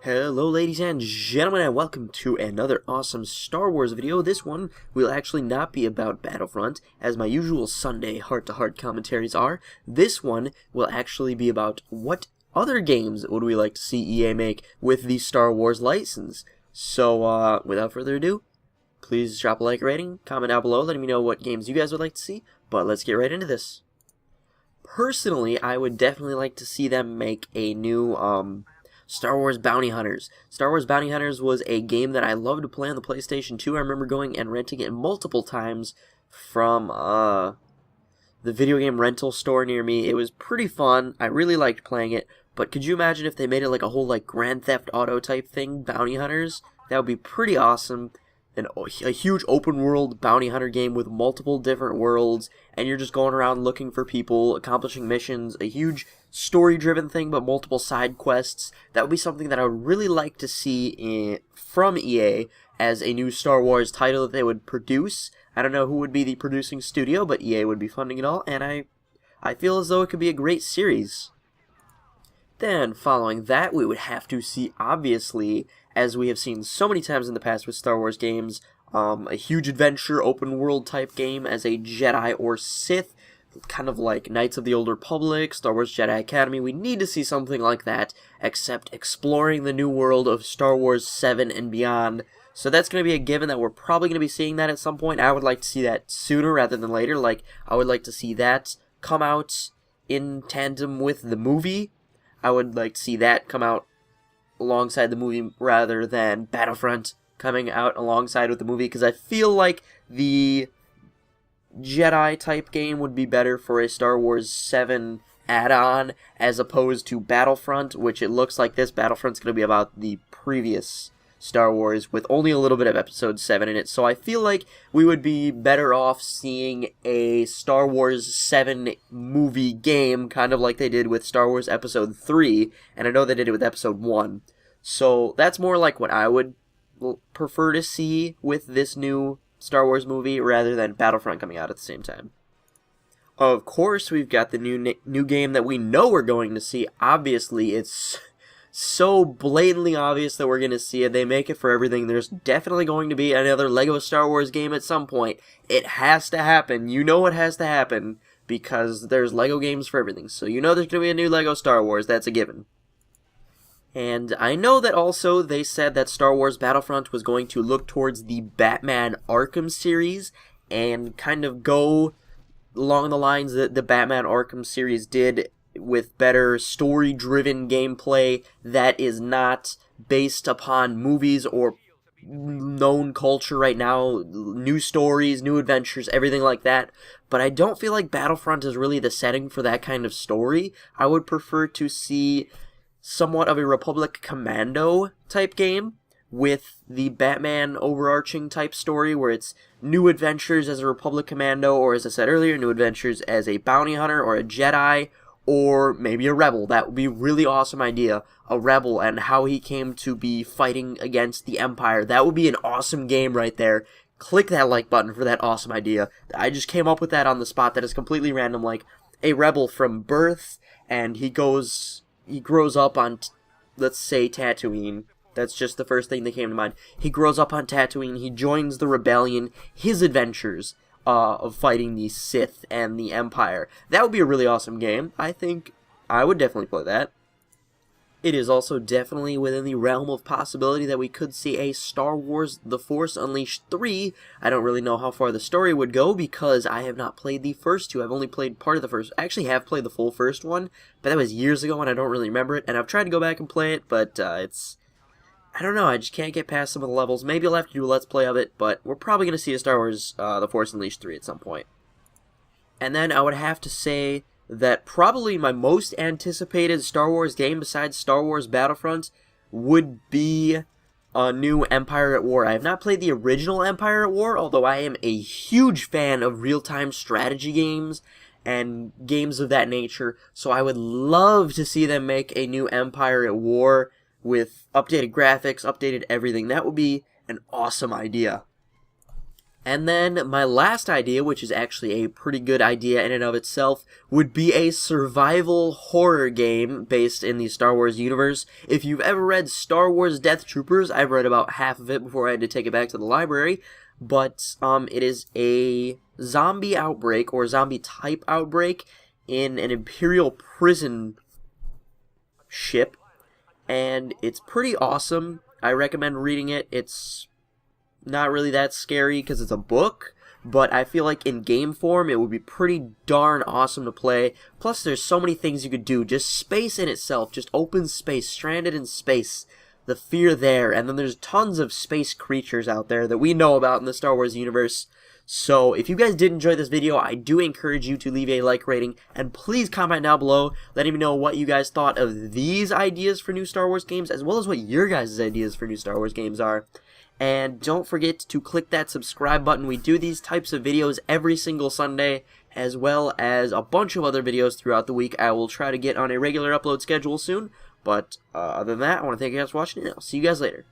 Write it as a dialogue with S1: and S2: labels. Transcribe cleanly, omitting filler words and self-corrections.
S1: Hello ladies and gentlemen, and welcome to another awesome Star Wars video. This one will actually not be about Battlefront, as my usual Sunday heart-to-heart commentaries are. This one will actually be about what other games would we like to see EA make with the Star Wars license. So, without further ado, please drop a like rating, comment down below letting me know what games you guys would like to see, but let's get right into this. Personally, I would definitely like to see them make a new, Star Wars Bounty Hunters. Star Wars Bounty Hunters was a game that I loved to play on the PlayStation 2. I remember going and renting it multiple times from the video game rental store near me. It was pretty fun. I really liked playing it. But could you imagine if they made it like a whole like Grand Theft Auto type thing, Bounty Hunters? That would be pretty awesome. A huge open world bounty hunter game with multiple different worlds, and you're just going around looking for people, accomplishing missions, a huge story-driven thing, but multiple side quests. That would be something that I would really like to see from EA as a new Star Wars title that they would produce. I don't know who would be the producing studio, but EA would be funding it all, and I feel as though it could be a great series. Then, following that, we would have to see, obviously, as we have seen so many times in the past with Star Wars games, a huge adventure, open world type game as a Jedi or Sith, kind of like Knights of the Old Republic, Star Wars Jedi Academy. We need to see something like that, except exploring the new world of Star Wars 7 and beyond. So that's going to be a given that we're probably going to be seeing that at some point. I would like to see that sooner rather than later. Like, I would like to see that come out in tandem with the movie. I would like to see that come out alongside the movie rather than Battlefront coming out alongside with the movie, because I feel like the Jedi type game would be better for a Star Wars 7 add-on as opposed to Battlefront, which it looks like this Battlefront's going to be about the previous Star Wars with only a little bit of Episode 7 in it. So I feel like we would be better off seeing a Star Wars 7 movie game, kind of like they did with Star Wars Episode 3, and I know they did it with Episode 1. So that's more like what I would prefer to see with this new Star Wars movie rather than Battlefront coming out at the same time. Of course, we've got the new game that we know we're going to see. Obviously, it's so blatantly obvious that we're going to see it. They make it for everything. There's definitely going to be another LEGO Star Wars game at some point. It has to happen. You know it has to happen because there's LEGO games for everything. So you know there's going to be a new LEGO Star Wars. That's a given. And I know that also they said that Star Wars Battlefront was going to look towards the Batman Arkham series and kind of go along the lines that the Batman Arkham series did, with better story-driven gameplay that is not based upon movies or known culture right now, new stories, new adventures, everything like that. But I don't feel like Battlefront is really the setting for that kind of story. I would prefer to see somewhat of a Republic Commando type game with the Batman overarching type story where it's new adventures as a Republic Commando, or as I said earlier, new adventures as a bounty hunter or a Jedi, or maybe a rebel. That would be a really awesome idea. A rebel and how he came to be fighting against the Empire. That would be an awesome game right there. Click that like button for that awesome idea. I just came up with that on the spot. That is completely random. Like a rebel from birth, and he grows up on, let's say, Tatooine. That's just the first thing that came to mind. He grows up on Tatooine. He joins the rebellion. His adventures of fighting the Sith and the Empire. That would be a really awesome game. I think I would definitely play that. It is also definitely within the realm of possibility that we could see a Star Wars The Force Unleashed 3. I don't really know how far the story would go because I have not played the first two. I've only played part of the first. I actually have played the full first one, but that was years ago and I don't really remember it. And I've tried to go back and play it, but I don't know, I just can't get past some of the levels. Maybe I'll have to do a Let's Play of it, but we're probably going to see a Star Wars The Force Unleashed 3 at some point. And then I would have to say that probably my most anticipated Star Wars game besides Star Wars Battlefront would be a new Empire at War. I have not played the original Empire at War, although I am a huge fan of real-time strategy games and games of that nature, so I would love to see them make a new Empire at War with updated graphics, updated everything. That would be an awesome idea. And then my last idea, which is actually a pretty good idea in and of itself, would be a survival horror game based in the Star Wars universe. If you've ever read Star Wars Death Troopers, I've read about half of it before I had to take it back to the library, but it is a zombie outbreak, or zombie type outbreak, in an Imperial prison ship, and it's pretty awesome. I recommend reading it. It's not really that scary because it's a book, but I feel like in game form it would be pretty darn awesome to play. Plus there's so many things you could do. Just space in itself, just open space, stranded in space, the fear there, and then there's tons of space creatures out there that we know about in the Star Wars universe. So if you guys did enjoy this video, I do encourage you to leave a like rating, and please comment down below letting me know what you guys thought of these ideas for new Star Wars games, as well as what your guys' ideas for new Star Wars games are. And don't forget to click that subscribe button. We do these types of videos every single Sunday, as well as a bunch of other videos throughout the week. I will try to get on a regular upload schedule soon. But other than that, I want to thank you guys for watching, and I'll see you guys later.